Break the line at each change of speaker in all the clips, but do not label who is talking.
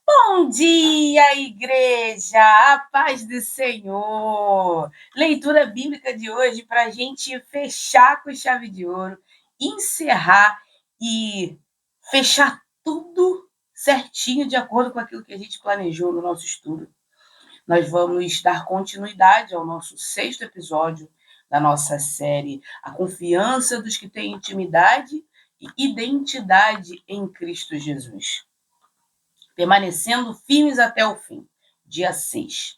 Bom dia, igreja! A paz do Senhor! Leitura bíblica de hoje para a gente fechar com chave de ouro, encerrar e fechar tudo certinho de acordo com aquilo que a gente planejou no nosso estudo. Nós vamos dar continuidade ao nosso 6º episódio da nossa série A Confiança dos que têm Intimidade e Identidade em Cristo Jesus. Permanecendo firmes até o fim. Dia 6.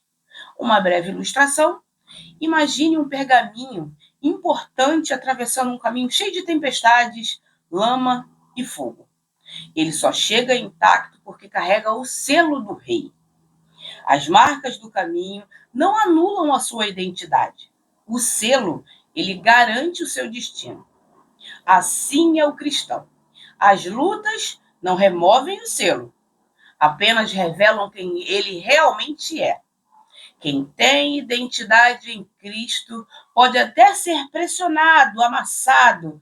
Uma breve ilustração. Imagine um pergaminho importante atravessando um caminho cheio de tempestades, lama e fogo. Ele só chega intacto porque carrega o selo do rei. As marcas do caminho não anulam a sua identidade. O selo, ele garante o seu destino. Assim é o cristão. As lutas não removem o selo, apenas revelam quem ele realmente é. Quem tem identidade em Cristo pode até ser pressionado, amassado,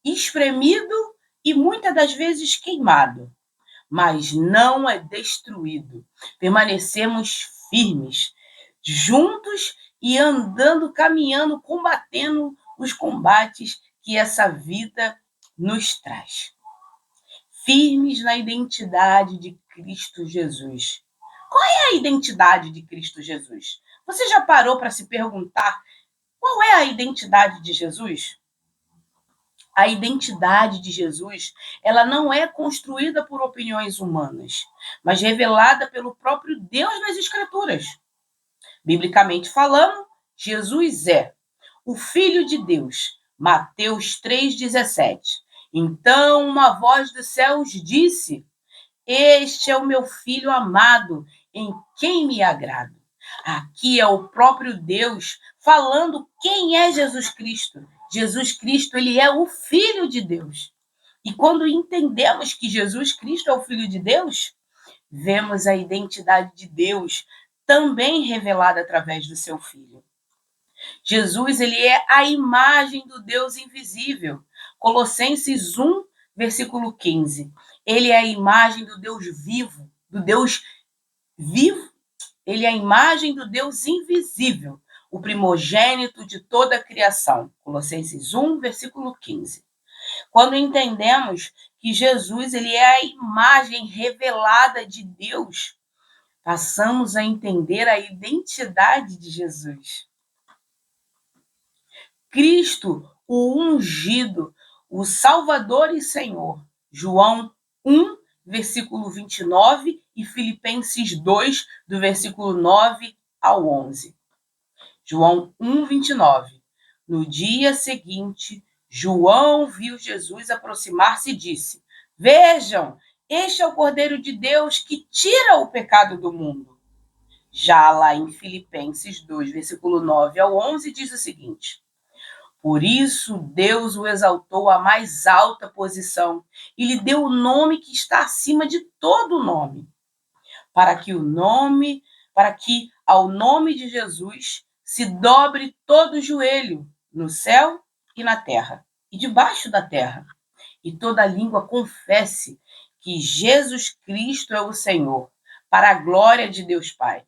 espremido e muitas das vezes queimado, mas não é destruído. Permanecemos firmes, juntos e andando, caminhando, combatendo os combates que essa vida nos traz. Firmes na identidade de Cristo Jesus. Qual é a identidade de Cristo Jesus? Você já parou para se perguntar qual é a identidade de Jesus? A identidade de Jesus, ela não é construída por opiniões humanas, mas revelada pelo próprio Deus nas Escrituras. Biblicamente falando, Jesus é o Filho de Deus. Mateus 3,17. Então uma voz dos céus disse: Este é o meu Filho amado, em quem me agrado. Aqui é o próprio Deus falando quem é Jesus Cristo. Jesus Cristo, ele é o Filho de Deus. E quando entendemos que Jesus Cristo é o Filho de Deus, vemos a identidade de Deus também revelada através do seu Filho. Jesus, ele é a imagem do Deus invisível. Colossenses 1, versículo 15. Ele é a imagem do Deus vivo, do Deus vivo. Ele é a imagem do Deus invisível, o primogênito de toda a criação. Colossenses 1, versículo 15. Quando entendemos que Jesus, ele é a imagem revelada de Deus, passamos a entender a identidade de Jesus. Cristo, o ungido, o Salvador e Senhor. João 1, versículo 29 e Filipenses 2, do versículo 9 ao 11. João 1, 29. No dia seguinte, João viu Jesus aproximar-se e disse: Vejam, este é o Cordeiro de Deus que tira o pecado do mundo. Já lá em Filipenses 2, versículo 9 ao 11, diz o seguinte: Por isso Deus o exaltou à mais alta posição e lhe deu o nome que está acima de todo nome, para que ao nome de Jesus se dobre todo o joelho, no céu e na terra, e debaixo da terra, e toda língua confesse que Jesus Cristo é o Senhor, para a glória de Deus Pai.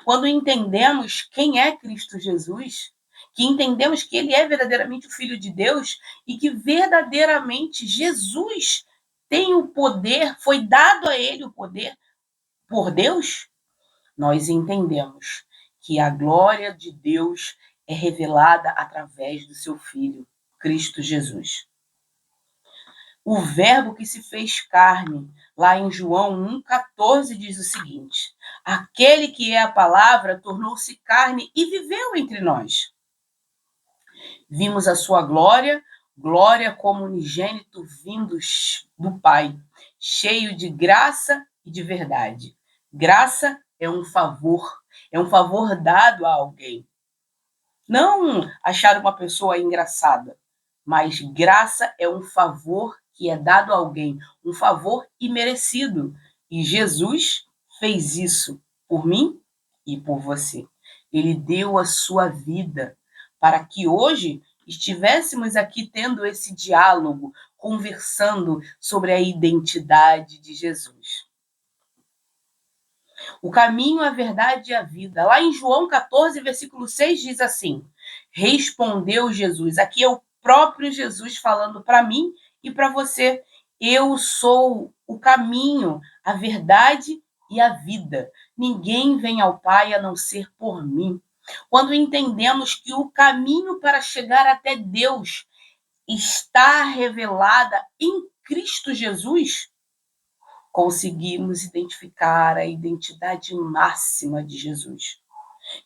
Quando entendemos quem é Cristo Jesus, que entendemos que ele é verdadeiramente o Filho de Deus e que verdadeiramente Jesus tem o poder, foi dado a ele o poder por Deus, nós entendemos que a glória de Deus é revelada através do seu Filho, Cristo Jesus. O verbo que se fez carne, lá em João 1,14, diz o seguinte: Aquele que é a palavra tornou-se carne e viveu entre nós. Vimos a sua glória, glória como unigênito vindos do Pai, cheio de graça e de verdade. Graça é um favor dado a alguém. Não achar uma pessoa engraçada, mas graça é um favor que é dado a alguém, um favor imerecido. E Jesus fez isso por mim e por você. Ele deu a sua vida para que hoje estivéssemos aqui tendo esse diálogo, conversando sobre a identidade de Jesus. O caminho, a verdade e a vida. Lá em João 14, versículo 6, diz assim: respondeu Jesus. Aqui é o próprio Jesus falando para mim e para você. Eu sou o caminho, a verdade e a vida. Ninguém vem ao Pai a não ser por mim. Quando entendemos que o caminho para chegar até Deus está revelada em Cristo Jesus, conseguimos identificar a identidade máxima de Jesus,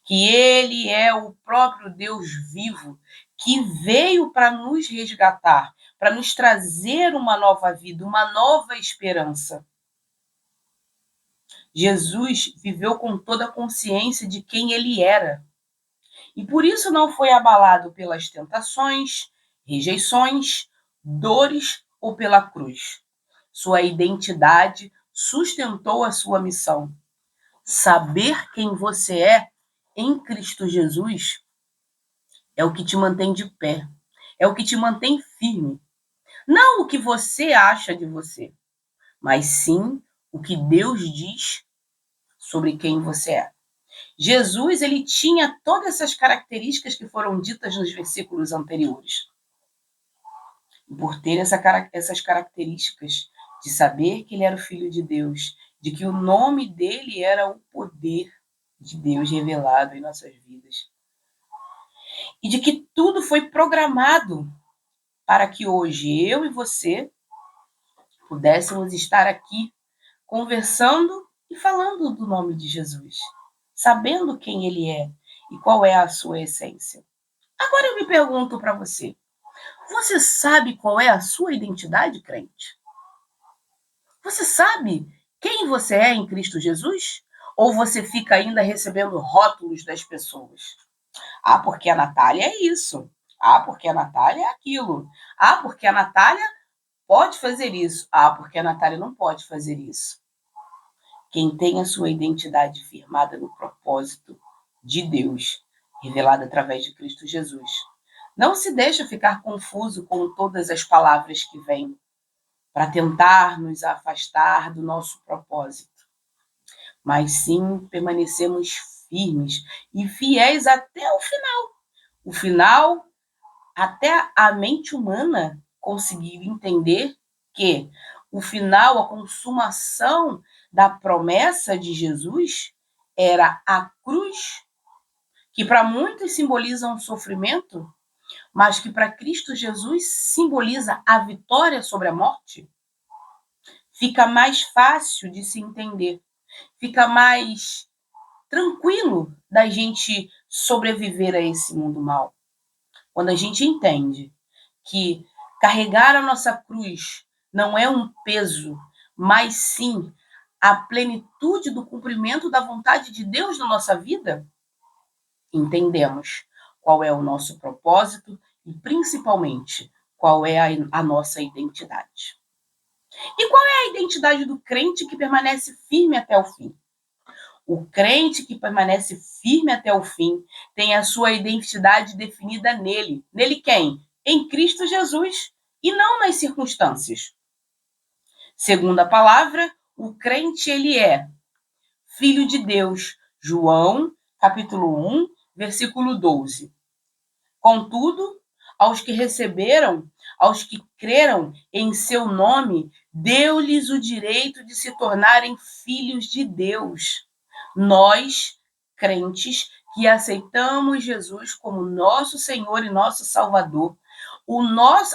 que ele é o próprio Deus vivo, que veio para nos resgatar, para nos trazer uma nova vida, uma nova esperança. Jesus viveu com toda a consciência de quem ele era, e por isso não foi abalado pelas tentações, rejeições, dores ou pela cruz. Sua identidade sustentou a sua missão. Saber quem você é em Cristo Jesus é o que te mantém de pé, é o que te mantém firme. Não o que você acha de você, mas sim o que Deus diz sobre quem você é. Jesus, ele tinha todas essas características que foram ditas nos versículos anteriores. E por ter essas características de saber que ele era o Filho de Deus, de que o nome dele era o poder de Deus revelado em nossas vidas, e de que tudo foi programado para que hoje eu e você pudéssemos estar aqui conversando e falando do nome de Jesus, sabendo quem ele é e qual é a sua essência. Agora eu me pergunto para você, você sabe qual é a sua identidade, crente? Você sabe quem você é em Cristo Jesus? Ou você fica ainda recebendo rótulos das pessoas? Ah, porque a Natália é isso. Ah, porque a Natália é aquilo. Ah, porque a Natália pode fazer isso. Ah, porque a Natália não pode fazer isso. Quem tem a sua identidade firmada no propósito de Deus, revelada através de Cristo Jesus, não se deixa ficar confuso com todas as palavras que vêm para tentar nos afastar do nosso propósito, mas sim permanecemos firmes e fiéis até o final. O final, até a mente humana conseguir entender que o final, a consumação da promessa de Jesus era a cruz, que para muitos simboliza um sofrimento, mas que para Cristo Jesus simboliza a vitória sobre a morte. Fica mais fácil de se entender, fica mais tranquilo da gente sobreviver a esse mundo mal. Quando a gente entende que carregar a nossa cruz não é um peso, mas sim a plenitude do cumprimento da vontade de Deus na nossa vida, entendemos qual é o nosso propósito e, principalmente, qual é a nossa identidade. E qual é a identidade do crente que permanece firme até o fim? O crente que permanece firme até o fim tem a sua identidade definida nele. Nele quem? Em Cristo Jesus e não nas circunstâncias. Segundo a palavra, o crente ele é filho de Deus. João, capítulo 1, versículo 12. Contudo, aos que receberam, aos que creram em seu nome, deu-lhes o direito de se tornarem filhos de Deus. Nós, crentes, que aceitamos Jesus como nosso Senhor e nosso Salvador,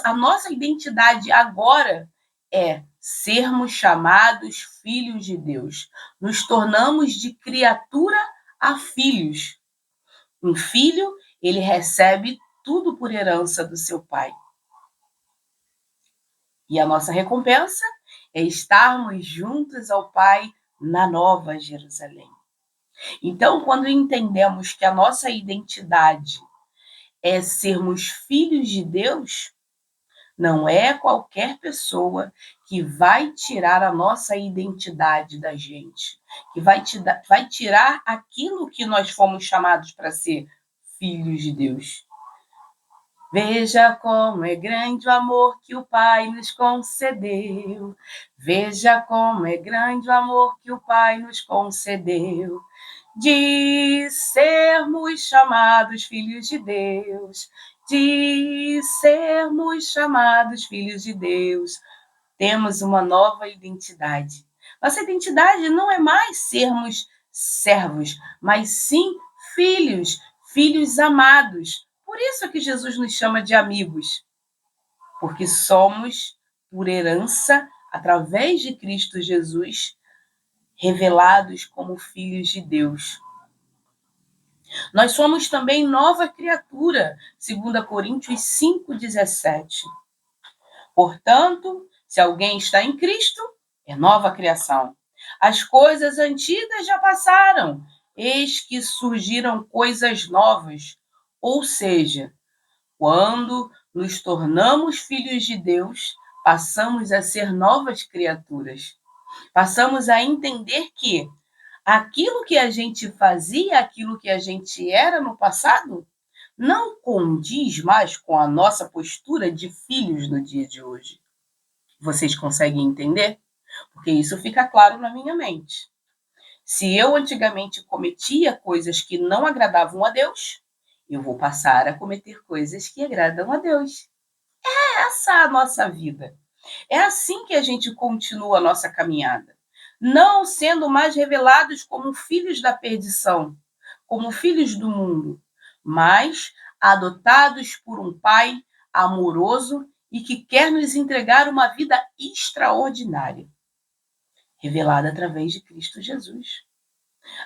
a nossa identidade agora é sermos chamados filhos de Deus. Nos tornamos de criatura a filhos. Um filho, ele recebe tudo por herança do seu pai. E a nossa recompensa é estarmos juntos ao Pai na Nova Jerusalém. Então, quando entendemos que a nossa identidade é sermos filhos de Deus, não é qualquer pessoa que vai tirar a nossa identidade da gente, que vai tirar aquilo que nós fomos chamados para ser filhos de Deus. Veja como é grande o amor que o Pai nos concedeu. Veja como é grande o amor que o Pai nos concedeu. De sermos chamados filhos de Deus. De sermos chamados filhos de Deus. Temos uma nova identidade. Nossa identidade não é mais sermos servos, mas sim filhos, filhos amados. Por isso que Jesus nos chama de amigos, porque somos, por herança, através de Cristo Jesus, revelados como filhos de Deus. Nós somos também nova criatura, 2 Coríntios 5,17. Portanto, se alguém está em Cristo, é nova criação. As coisas antigas já passaram, eis que surgiram coisas novas. Ou seja, quando nos tornamos filhos de Deus, passamos a ser novas criaturas. Passamos a entender que aquilo que a gente fazia, aquilo que a gente era no passado, não condiz mais com a nossa postura de filhos no dia de hoje. Vocês conseguem entender? Porque isso fica claro na minha mente. Se eu antigamente cometia coisas que não agradavam a Deus, eu vou passar a cometer coisas que agradam a Deus. É essa a nossa vida. É assim que a gente continua a nossa caminhada. Não sendo mais revelados como filhos da perdição, como filhos do mundo, mas adotados por um Pai amoroso e que quer nos entregar uma vida extraordinária, revelada através de Cristo Jesus.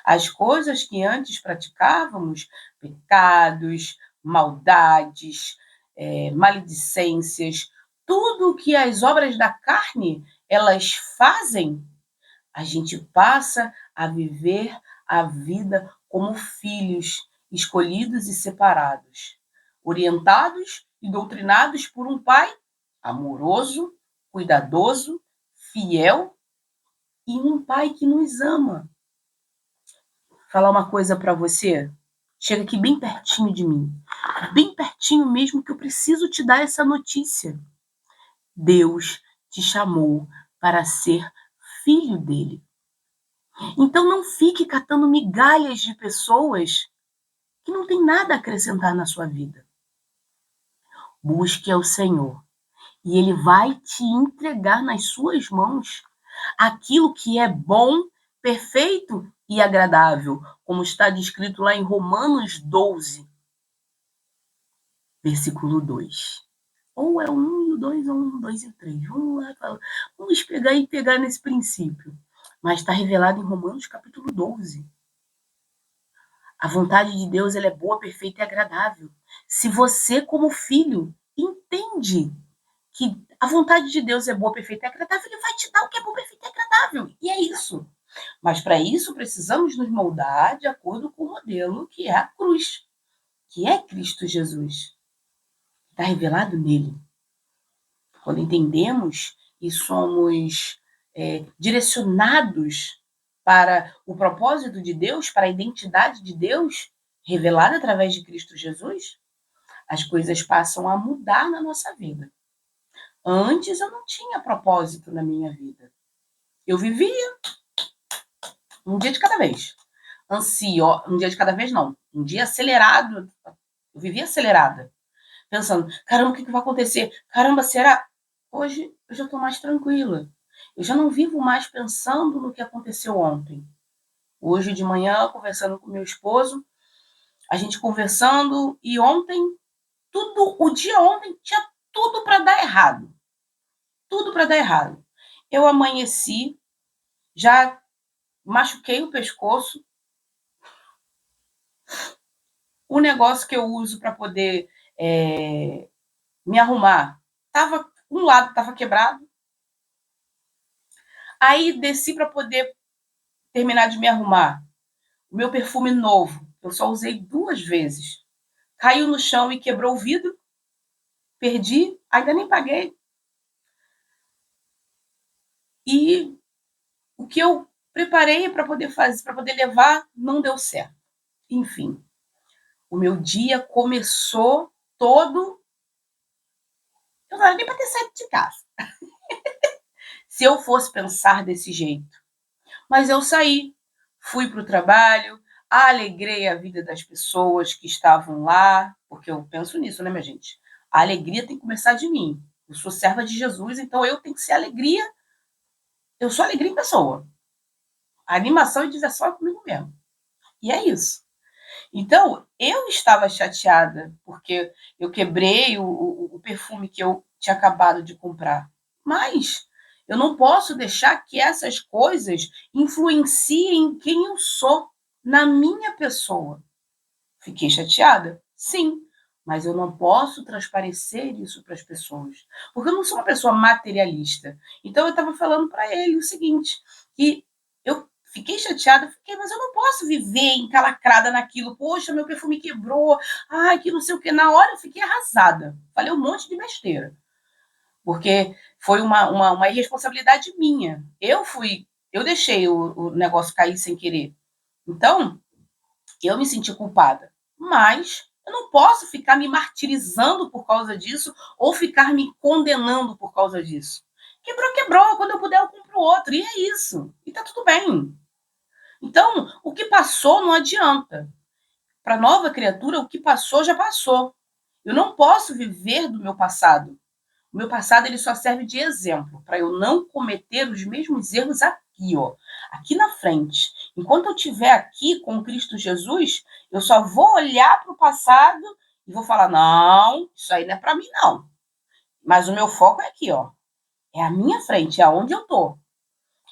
As coisas que antes praticávamos, pecados, maldades, maledicências, tudo que as obras da carne elas fazem, a gente passa a viver a vida como filhos escolhidos e separados, orientados e doutrinados por um pai amoroso, cuidadoso, fiel e um pai que nos ama. Falar uma coisa para você, chega aqui bem pertinho de mim, bem pertinho mesmo, que eu preciso te dar essa notícia. Deus te chamou para ser filho dele. Então não fique catando migalhas de pessoas que não tem nada a acrescentar na sua vida. Busque ao Senhor e Ele vai te entregar nas suas mãos aquilo que é bom, perfeito e agradável, como está descrito lá em Romanos 12, versículo 2. Ou é o 1 e o 2, ou 1, 2 e 3. Vamos lá, vamos pegar nesse princípio. Mas está revelado em Romanos capítulo 12. A vontade de Deus ela é boa, perfeita e agradável. Se você, como filho, entende que a vontade de Deus é boa, perfeita e agradável, Ele vai te dar o que é bom, perfeito e agradável. E é isso. Mas para isso precisamos nos moldar de acordo com o modelo que é a cruz, que é Cristo Jesus. Está revelado nele. Quando entendemos e somos direcionados para o propósito de Deus, para a identidade de Deus, revelada através de Cristo Jesus, as coisas passam a mudar na nossa vida. Antes eu não tinha propósito na minha vida. Eu vivia um dia de cada vez. Um dia de cada vez não. Um dia acelerado. Eu vivia acelerada. Pensando, caramba, o que vai acontecer? Caramba, será? Hoje eu já estou mais tranquila. Eu já não vivo mais pensando no que aconteceu ontem. Hoje de manhã, conversando com meu esposo, a gente conversando, e ontem, o dia ontem tinha tudo para dar errado. Tudo para dar errado. Eu amanheci, já machuquei o pescoço. O negócio que eu uso para poder me arrumar, um lado estava quebrado. Aí desci para poder terminar de me arrumar. O meu perfume novo, eu só usei 2 vezes. Caiu no chão e quebrou o vidro. Perdi, ainda nem paguei. E o que eu preparei para poder fazer, para poder levar, não deu certo. Enfim, o meu dia começou todo Eu não era nem para ter saído de casa. Se eu fosse pensar desse jeito. Mas eu saí, fui para o trabalho, alegrei a vida das pessoas que estavam lá, porque eu penso nisso, né, minha gente? A alegria tem que começar de mim. Eu sou serva de Jesus, então eu tenho que ser alegria. Eu sou alegria em pessoa. A animação e diversão é comigo mesmo. E é isso. Então, eu estava chateada porque eu quebrei o perfume que eu tinha acabado de comprar. Mas eu não posso deixar que essas coisas influenciem em quem eu sou, na minha pessoa. Fiquei chateada? Sim. Mas eu não posso transparecer isso para as pessoas. Porque eu não sou uma pessoa materialista. Então eu estava falando para ele o seguinte: que eu fiquei chateada, fiquei, mas eu não posso viver encalacrada naquilo. Poxa, meu perfume quebrou. Ai, que não sei o quê. Na hora eu fiquei arrasada. Falei um monte de besteira. Porque foi uma irresponsabilidade minha. Eu deixei o negócio cair sem querer. Então, eu me senti culpada. Mas eu não posso ficar me martirizando por causa disso ou ficar me condenando por causa disso. Quebrou, quebrou. Quando eu puder, eu compro outro. E é isso. E tá tudo bem. Então, o que passou não adianta. Para a nova criatura, o que passou já passou. Eu não posso viver do meu passado. O meu passado ele só serve de exemplo para eu não cometer os mesmos erros aqui, ó, aqui na frente. Enquanto eu estiver aqui com Cristo Jesus, eu só vou olhar para o passado e vou falar: não, isso aí não é para mim, não. Mas o meu foco é aqui, ó. É a minha frente, é aonde eu estou.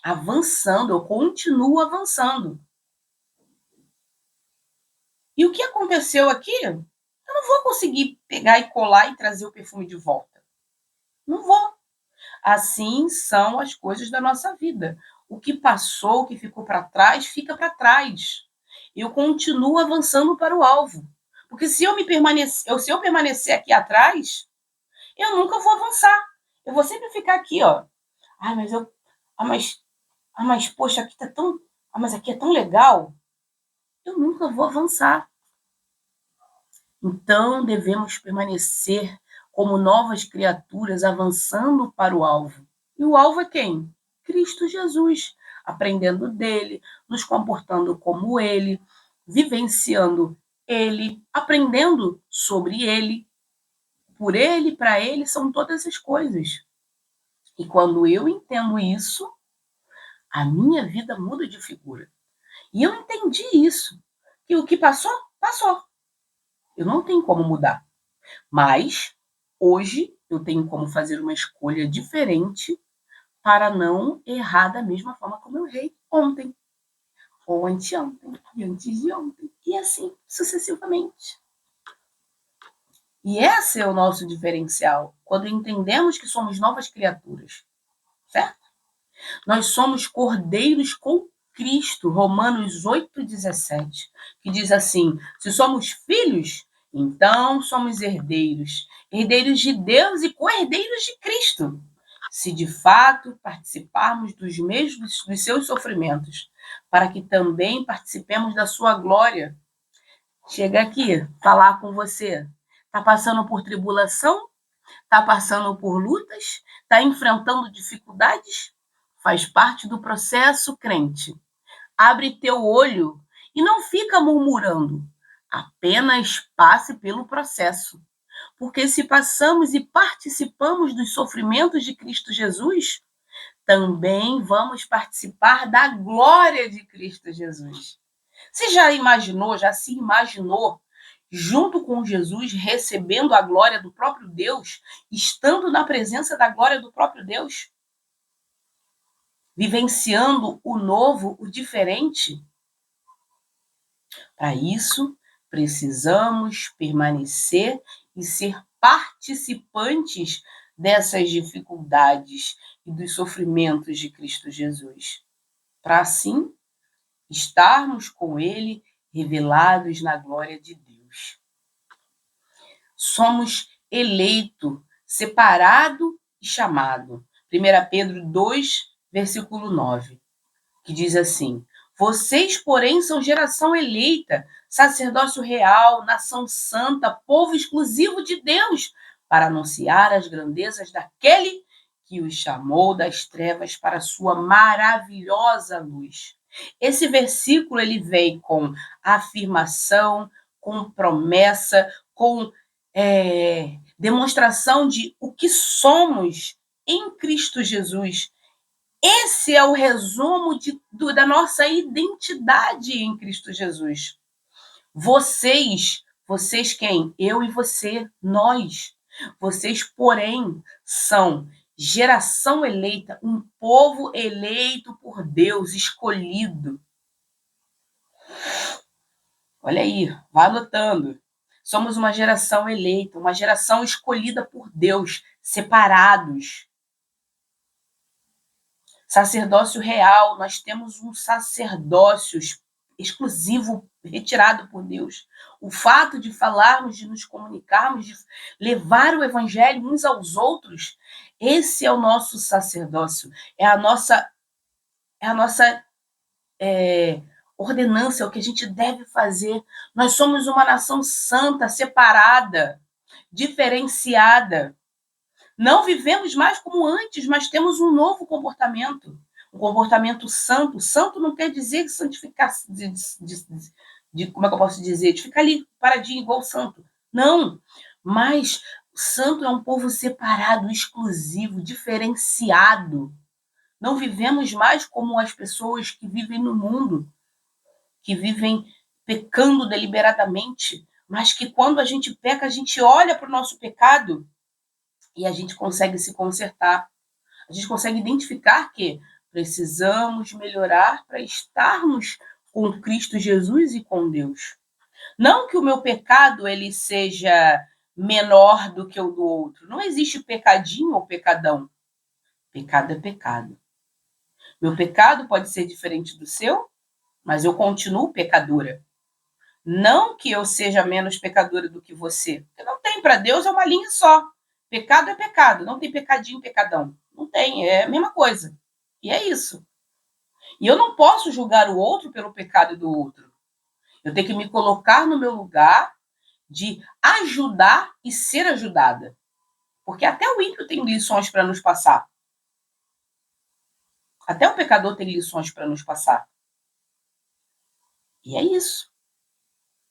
Avançando, eu continuo avançando. E o que aconteceu aqui? Eu não vou conseguir pegar e colar e trazer o perfume de volta. Não vou. Assim são as coisas da nossa vida. O que passou, o que ficou para trás, fica para trás. Eu continuo avançando para o alvo. Porque se eu permanecer aqui atrás, eu nunca vou avançar. Eu vou sempre ficar aqui, ó. Ah, mas eu. Ah, mas. Ah, mas poxa, aqui tá tão. Ah, mas aqui é tão legal. Eu nunca vou avançar. Então, devemos permanecer como novas criaturas avançando para o alvo. E o alvo é quem? Cristo Jesus. Aprendendo dele, nos comportando como ele, vivenciando ele, aprendendo sobre ele. Por ele, para ele, são todas as coisas. E quando eu entendo isso, a minha vida muda de figura. E eu entendi isso. Que o que passou, passou. Eu não tenho como mudar. Mas hoje eu tenho como fazer uma escolha diferente para não errar da mesma forma como eu errei ontem, ou anteontem, e antes de ontem, e assim sucessivamente. E esse é o nosso diferencial, quando entendemos que somos novas criaturas, certo? Nós somos cordeiros com Cristo, Romanos 8,17, que diz assim: se somos filhos, então somos herdeiros, herdeiros de Deus e co-herdeiros de Cristo, se de fato participarmos dos mesmos dos seus sofrimentos, para que também participemos da sua glória. Chega aqui, falar com você. Está passando por tribulação? Está passando por lutas? Está enfrentando dificuldades? Faz parte do processo, crente. Abre teu olho e não fica murmurando. Apenas passe pelo processo. Porque se passamos e participamos dos sofrimentos de Cristo Jesus, também vamos participar da glória de Cristo Jesus. Você já imaginou, já se imaginou junto com Jesus, recebendo a glória do próprio Deus, estando na presença da glória do próprio Deus, vivenciando o novo, o diferente? Para isso, precisamos permanecer e ser participantes dessas dificuldades e dos sofrimentos de Cristo Jesus, para assim estarmos com Ele revelados na glória de Deus. Somos eleito, separado e chamado. 1 Pedro 2, versículo 9, que diz assim: vocês, porém, são geração eleita, sacerdócio real, nação santa, povo exclusivo de Deus, para anunciar as grandezas daquele que os chamou das trevas para a sua maravilhosa luz. Esse versículo ele vem com afirmação, com promessa, com demonstração de o que somos em Cristo Jesus. Esse é o resumo da nossa identidade em Cristo Jesus. Vocês quem? Eu e você, nós. Vocês, porém, são geração eleita, um povo eleito por Deus, escolhido. Olha aí, vai anotando. Somos uma geração eleita, uma geração escolhida por Deus, separados. Sacerdócio real, nós temos um sacerdócio exclusivo, retirado por Deus. O fato de falarmos, de nos comunicarmos, de levar o evangelho uns aos outros, esse é o nosso sacerdócio, é a nossa ordenança, é o que a gente deve fazer. Nós somos uma nação santa, separada, diferenciada. Não vivemos mais como antes, mas temos um novo comportamento. Um comportamento santo. Santo não quer dizer santificar, como é que eu posso dizer? De ficar ali paradinho igual santo. Não. Mas o santo é um povo separado, exclusivo, diferenciado. Não vivemos mais como as pessoas que vivem no mundo, que vivem pecando deliberadamente, mas que quando a gente peca, a gente olha para o nosso pecado e a gente consegue se consertar. A gente consegue identificar que precisamos melhorar para estarmos com Cristo Jesus e com Deus. Não que o meu pecado ele seja menor do que o do outro. Não existe pecadinho ou pecadão. Pecado é pecado. Meu pecado pode ser diferente do seu, mas eu continuo pecadora. Não que eu seja menos pecadora do que você. Porque não tem, para Deus é uma linha só. Pecado é pecado, não tem pecadinho, pecadão. Não tem, é a mesma coisa. E é isso. E eu não posso julgar o outro pelo pecado do outro. Eu tenho que me colocar no meu lugar de ajudar e ser ajudada. Porque até o ímpio tem lições para nos passar. Até o pecador tem lições para nos passar. E é isso.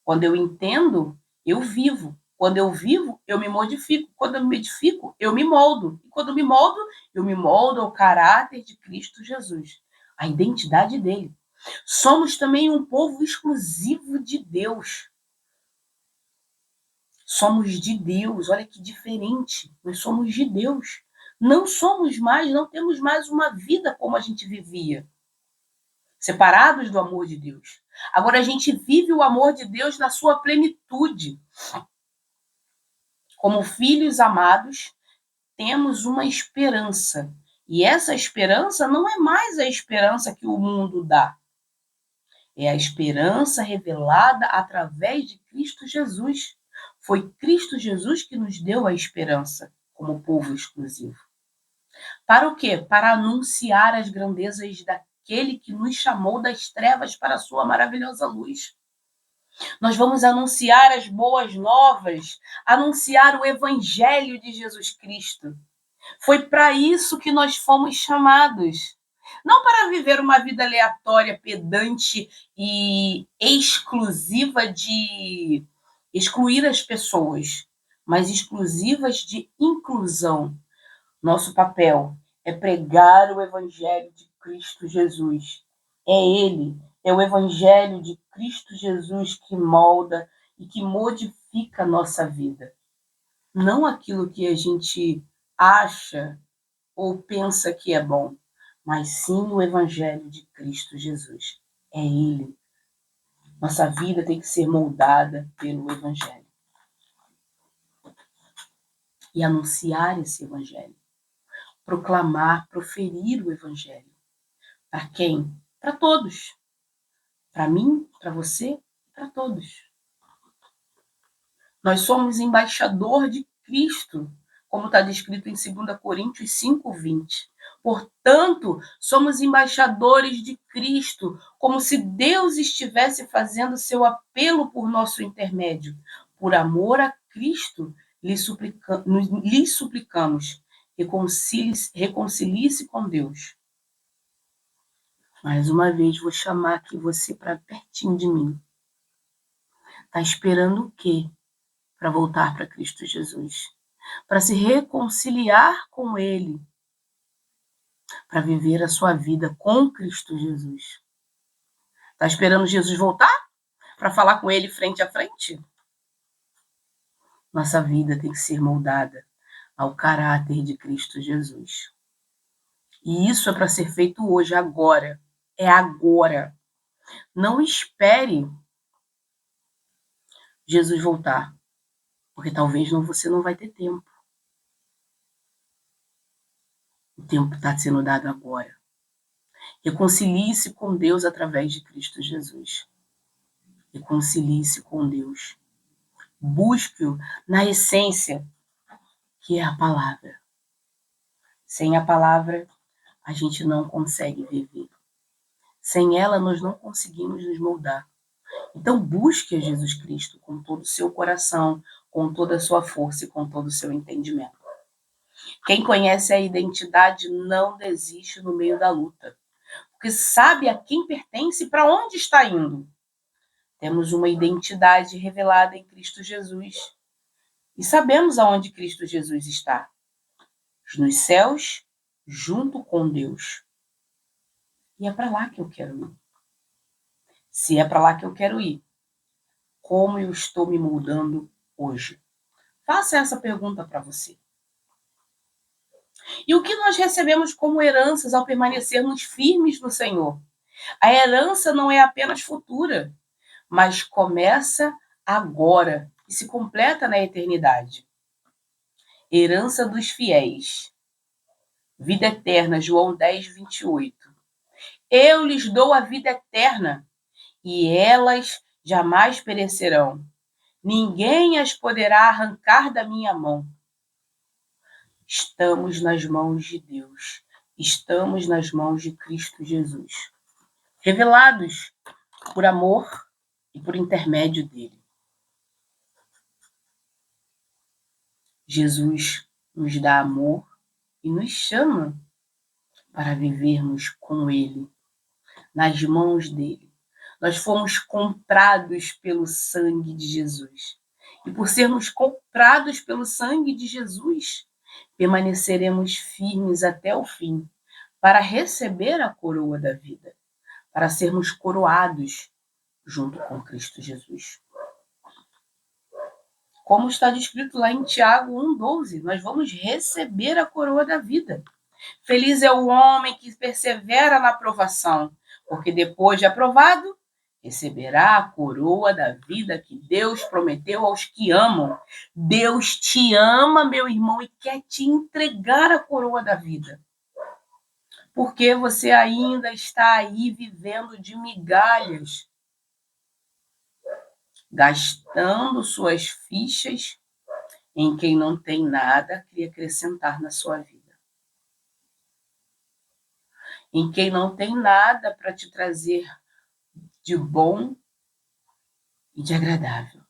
Quando eu entendo, eu vivo. Quando eu vivo, eu me modifico. Quando eu me modifico, eu me moldo. E quando eu me moldo ao caráter de Cristo Jesus, a identidade dele. Somos também um povo exclusivo de Deus. Somos de Deus, olha que diferente. Nós somos de Deus. Não temos mais uma vida como a gente vivia, separados do amor de Deus. Agora a gente vive o amor de Deus na sua plenitude. Como filhos amados, temos uma esperança. E essa esperança não é mais a esperança que o mundo dá. É a esperança revelada através de Cristo Jesus. Foi Cristo Jesus que nos deu a esperança como povo exclusivo. Para o quê? Para anunciar as grandezas daquele que nos chamou das trevas para a sua maravilhosa luz. Nós vamos anunciar as boas novas, anunciar o evangelho de Jesus Cristo. Foi para isso que nós fomos chamados. Não para viver uma vida aleatória, pedante e exclusiva de excluir as pessoas, mas exclusivas de inclusão. Nosso papel é pregar o evangelho de Cristo Jesus. É ele, é o evangelho de Cristo Jesus que molda e que modifica a nossa vida. Não aquilo que a gente acha ou pensa que é bom, mas sim o evangelho de Cristo Jesus. É ele. Nossa vida tem que ser moldada pelo evangelho. E anunciar esse evangelho. Proclamar, proferir o evangelho. Para quem? Para todos. Para mim, para você, para todos. Nós somos embaixador de Cristo, como está descrito em 2 Coríntios 5:20. Portanto, somos embaixadores de Cristo, como se Deus estivesse fazendo seu apelo por nosso intermédio. Por amor a Cristo, lhe suplicamos, reconcilie-se com Deus. Mais uma vez, vou chamar aqui você para pertinho de mim. Está esperando o quê para voltar para Cristo Jesus? Para se reconciliar com Ele, para viver a sua vida com Cristo Jesus. Está esperando Jesus voltar para falar com Ele frente a frente? Nossa vida tem que ser moldada ao caráter de Cristo Jesus. E isso é para ser feito hoje, agora. É agora. Não espere Jesus voltar, porque talvez você não vai ter tempo. O tempo está sendo dado agora. Reconcilie-se com Deus através de Cristo Jesus. Reconcilie-se com Deus. Busque-o na essência, que é a palavra. Sem a palavra, a gente não consegue viver. Sem ela, nós não conseguimos nos moldar. Então, busque a Jesus Cristo com todo o seu coração, com toda a sua força e com todo o seu entendimento. Quem conhece a identidade não desiste no meio da luta, porque sabe a quem pertence e para onde está indo. Temos uma identidade revelada em Cristo Jesus e sabemos aonde Cristo Jesus está. Nos céus, junto com Deus. E é para lá que eu quero ir. Se é para lá que eu quero ir, como eu estou me moldando hoje? Faça essa pergunta para você. E o que nós recebemos como heranças ao permanecermos firmes no Senhor? A herança não é apenas futura, mas começa agora e se completa na eternidade. Herança dos fiéis. Vida eterna, João 10, 28. Eu lhes dou a vida eterna, e elas jamais perecerão. Ninguém as poderá arrancar da minha mão. Estamos nas mãos de Deus. Estamos nas mãos de Cristo Jesus. Revelados por amor e por intermédio dele. Jesus nos dá amor e nos chama para vivermos com ele, nas mãos dele. Nós fomos comprados pelo sangue de Jesus. E por sermos comprados pelo sangue de Jesus, permaneceremos firmes até o fim, para receber a coroa da vida, para sermos coroados junto com Cristo Jesus. Como está descrito lá em Tiago 1,12, nós vamos receber a coroa da vida. Feliz é o homem que persevera na aprovação, porque depois de aprovado, receberá a coroa da vida que Deus prometeu aos que amam. Deus te ama, meu irmão, e quer te entregar a coroa da vida. Porque você ainda está aí vivendo de migalhas, gastando suas fichas em quem não tem nada a querer acrescentar na sua vida. Em quem não tem nada para te trazer de bom e de agradável.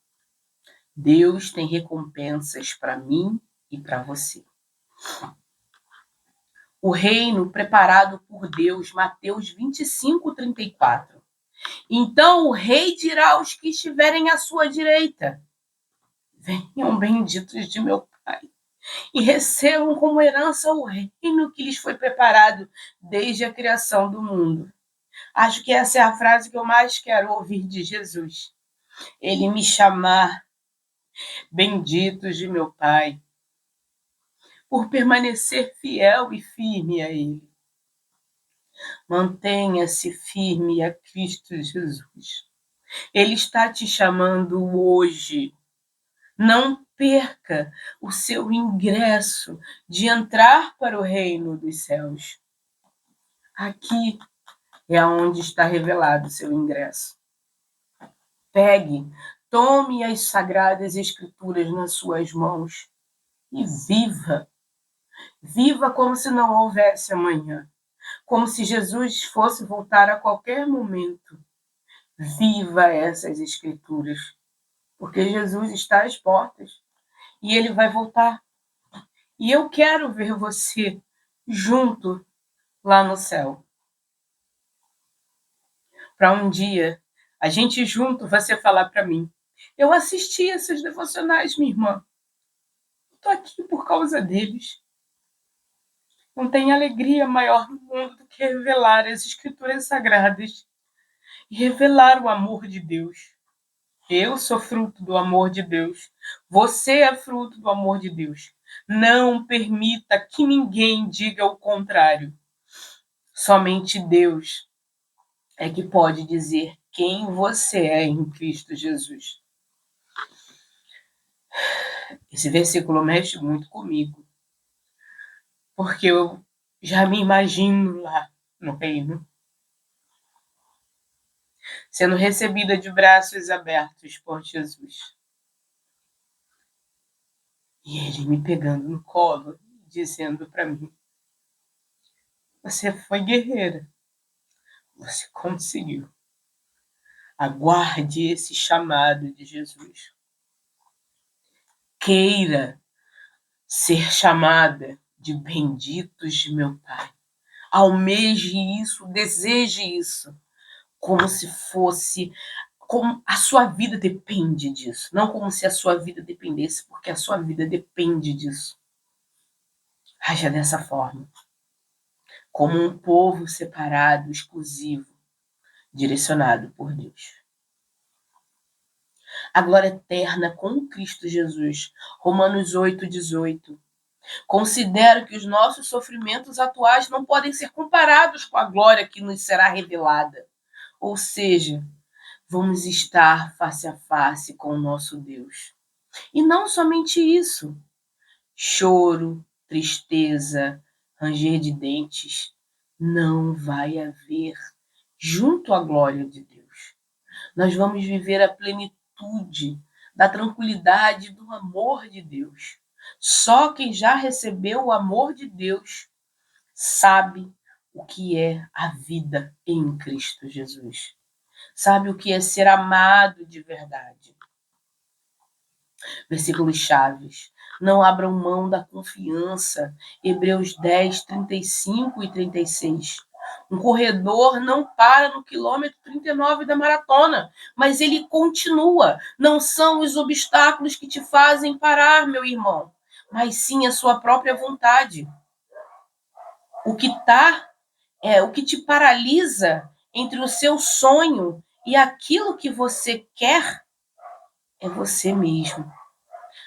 Deus tem recompensas para mim e para você. O reino preparado por Deus, Mateus 25, 34. Então o rei dirá aos que estiverem à sua direita: venham benditos de meu Pai, e recebam como herança o reino que lhes foi preparado desde a criação do mundo. Acho que essa é a frase que eu mais quero ouvir de Jesus. Ele me chamar benditos de meu Pai, por permanecer fiel e firme a Ele. Mantenha-se firme a Cristo Jesus. Ele está te chamando hoje. Não perca o seu ingresso de entrar para o reino dos céus. Aqui é onde está revelado o seu ingresso. Pegue, tome as sagradas escrituras nas suas mãos e viva. Viva como se não houvesse amanhã. Como se Jesus fosse voltar a qualquer momento. Viva essas escrituras, porque Jesus está às portas e ele vai voltar. E eu quero ver você junto lá no céu. Para um dia, a gente junto, você falar para mim: eu assisti esses devocionais, minha irmã. Estou aqui por causa deles. Não tem alegria maior no mundo do que revelar as escrituras sagradas e revelar o amor de Deus. Eu sou fruto do amor de Deus. Você é fruto do amor de Deus. Não permita que ninguém diga o contrário. Somente Deus é que pode dizer quem você é em Cristo Jesus. Esse versículo mexe muito comigo, porque eu já me imagino lá no reino, sendo recebida de braços abertos por Jesus. E ele me pegando no colo, dizendo para mim: você foi guerreira, você conseguiu. Aguarde esse chamado de Jesus. Queira ser chamada de benditos de meu Pai. Almeje isso, deseje isso, como se fosse, como a sua vida depende disso, não como se a sua vida dependesse, porque a sua vida depende disso. Haja dessa forma, como um povo separado, exclusivo, direcionado por Deus. A glória eterna com Cristo Jesus. Romanos 8:18. Considero que os nossos sofrimentos atuais não podem ser comparados com a glória que nos será revelada. Ou seja, vamos estar face a face com o nosso Deus. E não somente isso. Choro, tristeza, ranger de dentes não vai haver junto à glória de Deus. Nós vamos viver a plenitude da tranquilidade do amor de Deus. Só quem já recebeu o amor de Deus sabe o que é a vida em Cristo Jesus. Sabe o que é ser amado de verdade. Versículos chaves. Não abram mão da confiança. Hebreus 10, 35 e 36. Um corredor não para no quilômetro 39 da maratona, mas ele continua. Não são os obstáculos que te fazem parar, meu irmão, mas sim a sua própria vontade. O que te paralisa entre o seu sonho e aquilo que você quer é você mesmo.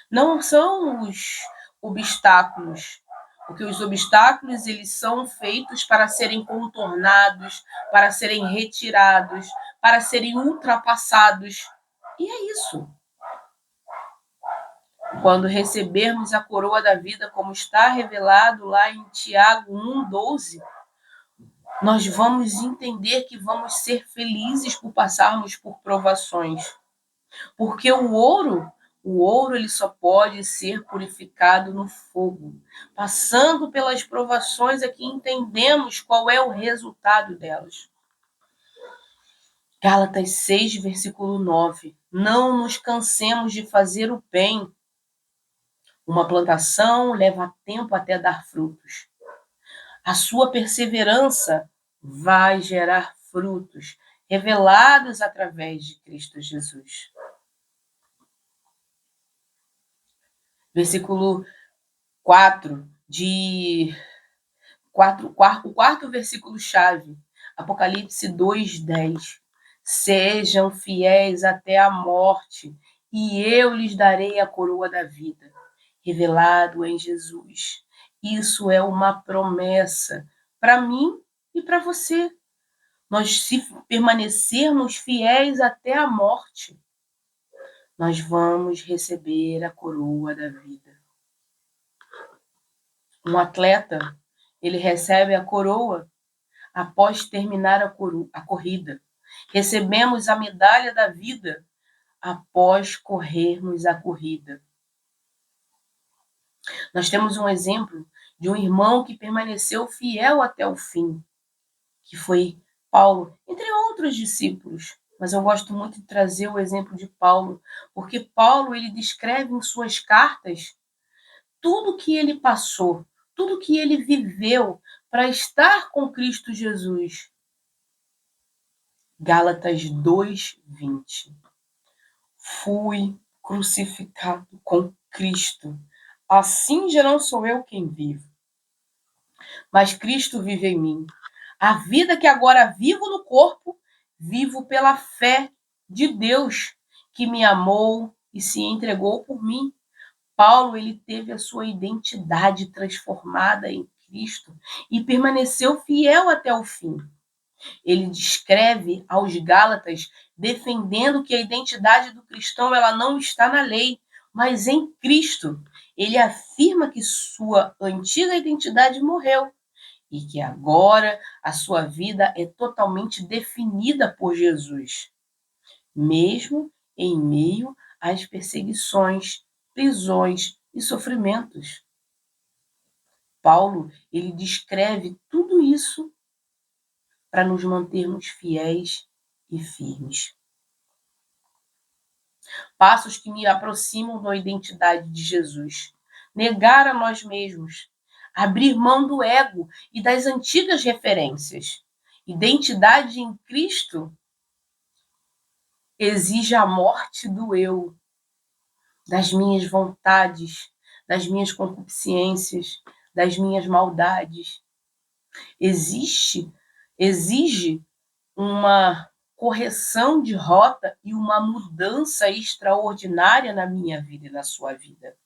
Não são os obstáculos, porque os obstáculos eles são feitos para serem contornados, para serem retirados, para serem ultrapassados. E é isso. Quando recebermos a coroa da vida, como está revelado lá em Tiago 1:12, nós vamos entender que vamos ser felizes por passarmos por provações. Porque o ouro ele só pode ser purificado no fogo. Passando pelas provações é que entendemos qual é o resultado delas. Gálatas 6, versículo 9. Não nos cansemos de fazer o bem. Uma plantação leva tempo até dar frutos. A sua perseverança vai gerar frutos revelados através de Cristo Jesus. Versículo 4, o quarto versículo-chave, Apocalipse 2:10. Sejam fiéis até a morte, e eu lhes darei a coroa da vida, revelado em Jesus. Isso é uma promessa para mim e para você. Nós, se permanecermos fiéis até a morte, nós vamos receber a coroa da vida. Um atleta, ele recebe a coroa após terminar a corrida. Recebemos a medalha da vida após corrermos a corrida. Nós temos um exemplo de um irmão que permaneceu fiel até o fim, que foi Paulo, entre outros discípulos. Mas eu gosto muito de trazer o exemplo de Paulo, porque Paulo ele descreve em suas cartas tudo que ele passou, tudo que ele viveu para estar com Cristo Jesus. Gálatas 2:20. Fui crucificado com Cristo. Assim já não sou eu quem vivo, mas Cristo vive em mim. A vida que agora vivo no corpo, vivo pela fé de Deus, que me amou e se entregou por mim. Paulo, ele teve a sua identidade transformada em Cristo e permaneceu fiel até o fim. Ele descreve aos Gálatas defendendo que a identidade do cristão ela não está na lei, mas em Cristo. Ele afirma que sua antiga identidade morreu e que agora a sua vida é totalmente definida por Jesus, mesmo em meio às perseguições, prisões e sofrimentos. Paulo, ele descreve tudo isso para nos mantermos fiéis e firmes. Passos que me aproximam da identidade de Jesus. Negar a nós mesmos, abrir mão do ego e das antigas referências. Identidade em Cristo exige a morte do eu, das minhas vontades, das minhas concupiscências, das minhas maldades. Exige uma correção de rota e uma mudança extraordinária na minha vida e na sua vida.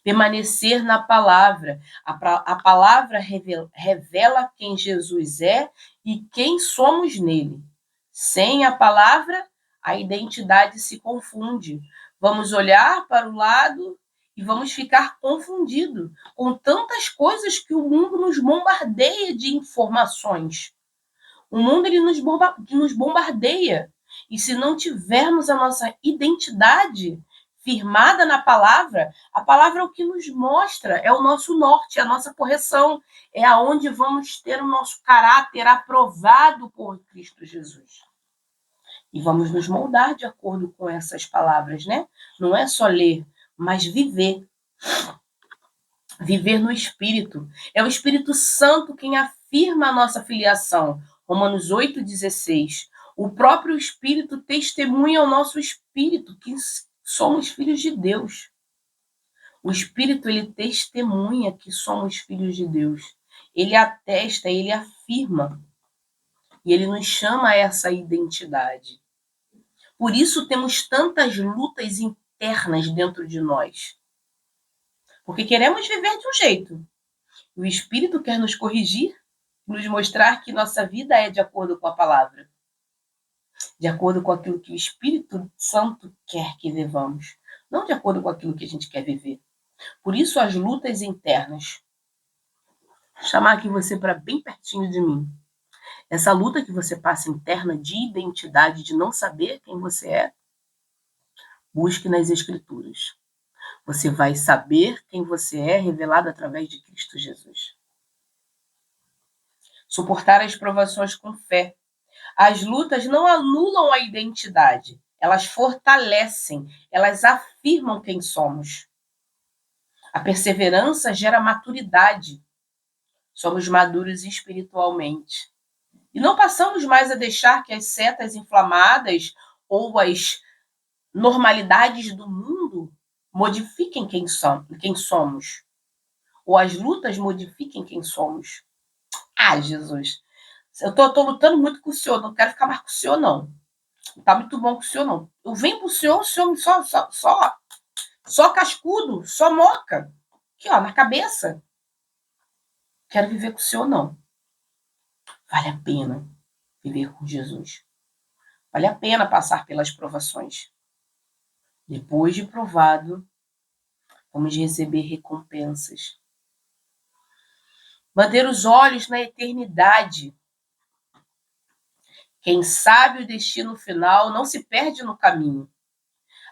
Permanecer na palavra. A palavra revela quem Jesus é e quem somos nele. Sem a palavra, a identidade se confunde. Vamos olhar para o lado e vamos ficar confundidos com tantas coisas que o mundo nos bombardeia de informações. O mundo ele nos bombardeia. E se não tivermos a nossa identidade firmada na palavra, a palavra é o que nos mostra, é o nosso norte, é a nossa correção, é aonde vamos ter o nosso caráter aprovado por Cristo Jesus. E vamos nos moldar de acordo com essas palavras, né? Não é só ler, mas viver. Viver no Espírito. É o Espírito Santo quem afirma a nossa filiação. Romanos 8,16. O próprio Espírito testemunha ao nosso espírito que somos filhos de Deus. O Espírito, ele testemunha que somos filhos de Deus. Ele atesta, ele afirma. E ele nos chama a essa identidade. Por isso temos tantas lutas internas dentro de nós. Porque queremos viver de um jeito. O Espírito quer nos corrigir, nos mostrar que nossa vida é de acordo com a palavra, de acordo com aquilo que o Espírito Santo quer que vivamos, não de acordo com aquilo que a gente quer viver. Por isso, as lutas internas. Vou chamar aqui você para bem pertinho de mim. Essa luta que você passa interna de identidade, de não saber quem você é, busque nas Escrituras. Você vai saber quem você é revelado através de Cristo Jesus. Suportar as provações com fé. As lutas não anulam a identidade, elas fortalecem, elas afirmam quem somos. A perseverança gera maturidade. Somos maduros espiritualmente. E não passamos mais a deixar que as setas inflamadas ou as normalidades do mundo modifiquem quem somos. Ou as lutas modifiquem quem somos. Ah, Jesus, eu tô lutando muito com o Senhor, não quero ficar mais com o Senhor, não. Não tá muito bom com o Senhor, não. Eu venho pro Senhor, o Senhor só cascudo, só moca. Aqui, ó, na cabeça. Quero viver com o Senhor, não. Vale a pena viver com Jesus. Vale a pena passar pelas provações. Depois de provado, vamos receber recompensas. Manter os olhos na eternidade. Quem sabe o destino final não se perde no caminho.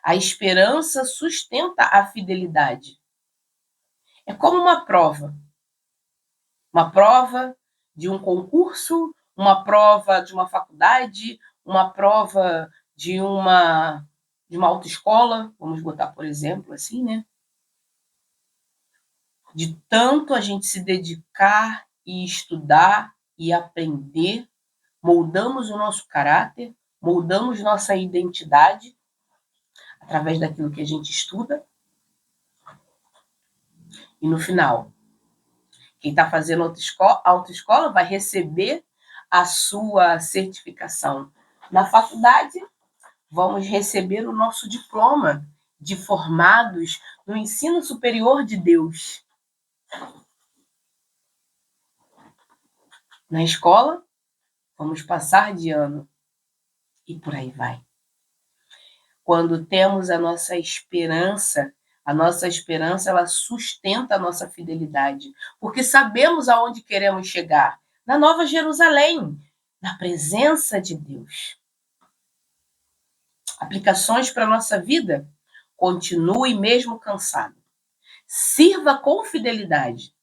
A esperança sustenta a fidelidade. É como uma prova. Uma prova de um concurso, uma prova de uma faculdade, uma prova de uma autoescola, vamos botar por exemplo assim, né? De tanto a gente se dedicar e estudar e aprender, moldamos o nosso caráter, moldamos nossa identidade através daquilo que a gente estuda. E no final, quem está fazendo autoescola vai receber a sua certificação. Na faculdade, vamos receber o nosso diploma de formados no ensino superior de Deus. Na escola, vamos passar de ano e por aí vai. Quando temos a nossa esperança ela sustenta a nossa fidelidade, porque sabemos aonde queremos chegar, na Nova Jerusalém, na presença de Deus. Aplicações para a nossa vida? Continue mesmo cansado. Sirva com fidelidade.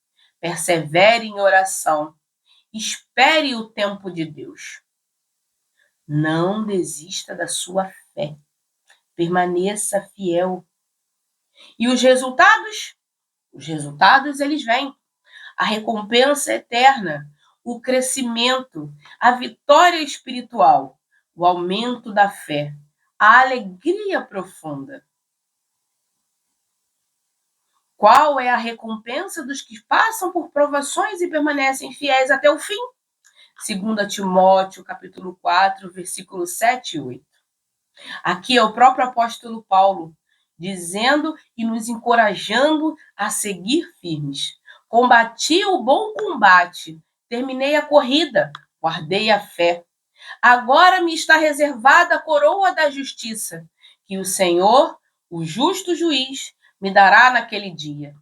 Persevere em oração. Espere o tempo de Deus. Não desista da sua fé. Permaneça fiel. E os resultados? Os resultados, eles vêm. A recompensa eterna, o crescimento, a vitória espiritual, o aumento da fé, a alegria profunda. Qual é a recompensa dos que passam por provações e permanecem fiéis até o fim? 2 Timóteo, capítulo 4, versículo 7 e 8. Aqui é o próprio apóstolo Paulo dizendo e nos encorajando a seguir firmes. Combati o bom combate, terminei a corrida, guardei a fé. Agora me está reservada a coroa da justiça, que o Senhor, o justo juiz, me dará naquele dia.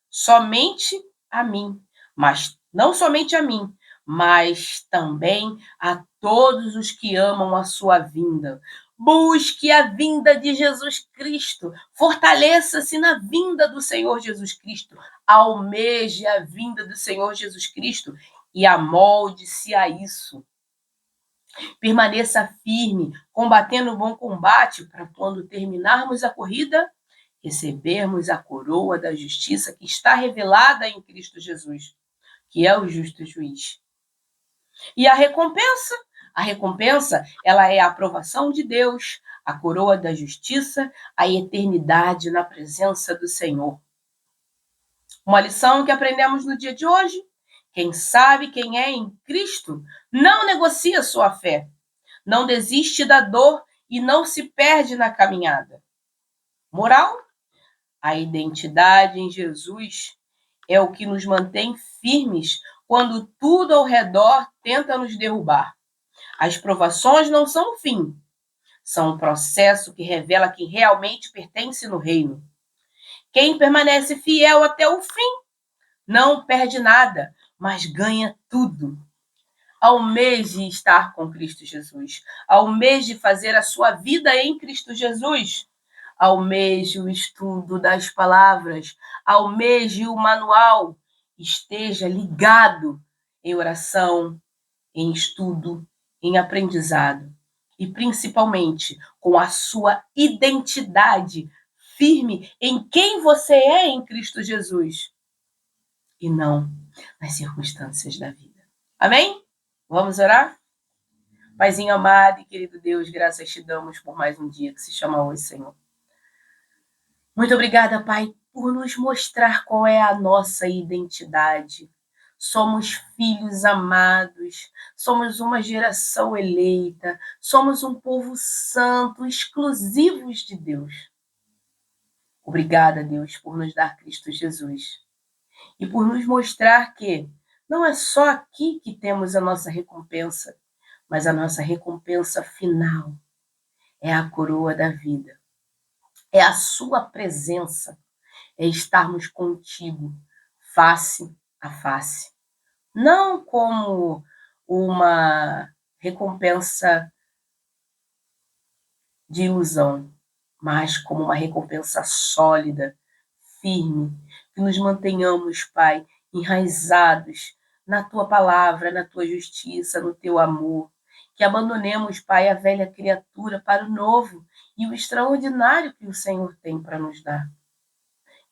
Somente a mim, mas não somente a mim, mas também a todos os que amam a sua vinda. Busque a vinda de Jesus Cristo. Fortaleça-se na vinda do Senhor Jesus Cristo. Almeje a vinda do Senhor Jesus Cristo e amolde-se a isso. Permaneça firme, combatendo o bom combate, para quando terminarmos a corrida, recebermos a coroa da justiça que está revelada em Cristo Jesus, que é o justo juiz. E a recompensa? A recompensa, ela é a aprovação de Deus, a coroa da justiça, a eternidade na presença do Senhor. Uma lição que aprendemos no dia de hoje: quem sabe quem é em Cristo não negocia sua fé, não desiste da dor e não se perde na caminhada. Moral? A identidade em Jesus é o que nos mantém firmes quando tudo ao redor tenta nos derrubar. As provações não são o fim, são um processo que revela quem realmente pertence no reino. Quem permanece fiel até o fim não perde nada, mas ganha tudo. Almeje estar com Cristo Jesus. Almeje fazer a sua vida em Cristo Jesus. Almeje o estudo das palavras. Almeje o manual. Esteja ligado em oração, em estudo, em aprendizado. E principalmente com a sua identidade firme em quem você é em Cristo Jesus. E não nas circunstâncias da vida. Amém? Vamos orar? Paizinho amado e querido Deus, graças te damos por mais um dia que se chama hoje, Senhor. Muito obrigada, Pai, por nos mostrar qual é a nossa identidade. Somos filhos amados, somos uma geração eleita, somos um povo santo, exclusivos de Deus. Obrigada, Deus, por nos dar Cristo Jesus e por nos mostrar que não é só aqui que temos a nossa recompensa, mas a nossa recompensa final é a coroa da vida. É a sua presença, é estarmos contigo face a face. Não como uma recompensa de ilusão, mas como uma recompensa sólida, firme, que nos mantenhamos, Pai, enraizados na tua palavra, na tua justiça, no teu amor, que que abandonemos, Pai, a velha criatura para o novo e o extraordinário que o Senhor tem para nos dar.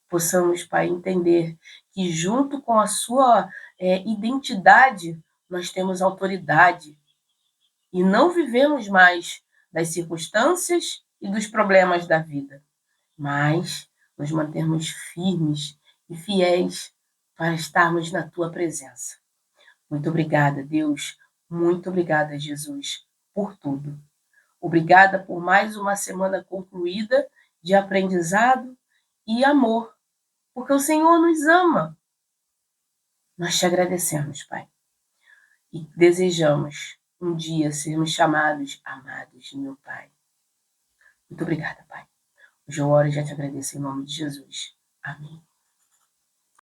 Possamos, Pai, entender que junto com a sua identidade, nós temos autoridade e não vivemos mais das circunstâncias e dos problemas da vida, mas nos mantermos firmes e fiéis para estarmos na tua presença. Muito obrigada, Deus. Muito obrigada, Jesus, por tudo. Obrigada por mais uma semana concluída de aprendizado e amor, porque o Senhor nos ama. Nós te agradecemos, Pai, e desejamos um dia sermos chamados amados de meu Pai. Muito obrigada, Pai. Hoje eu oro e já te agradeço em nome de Jesus. Amém.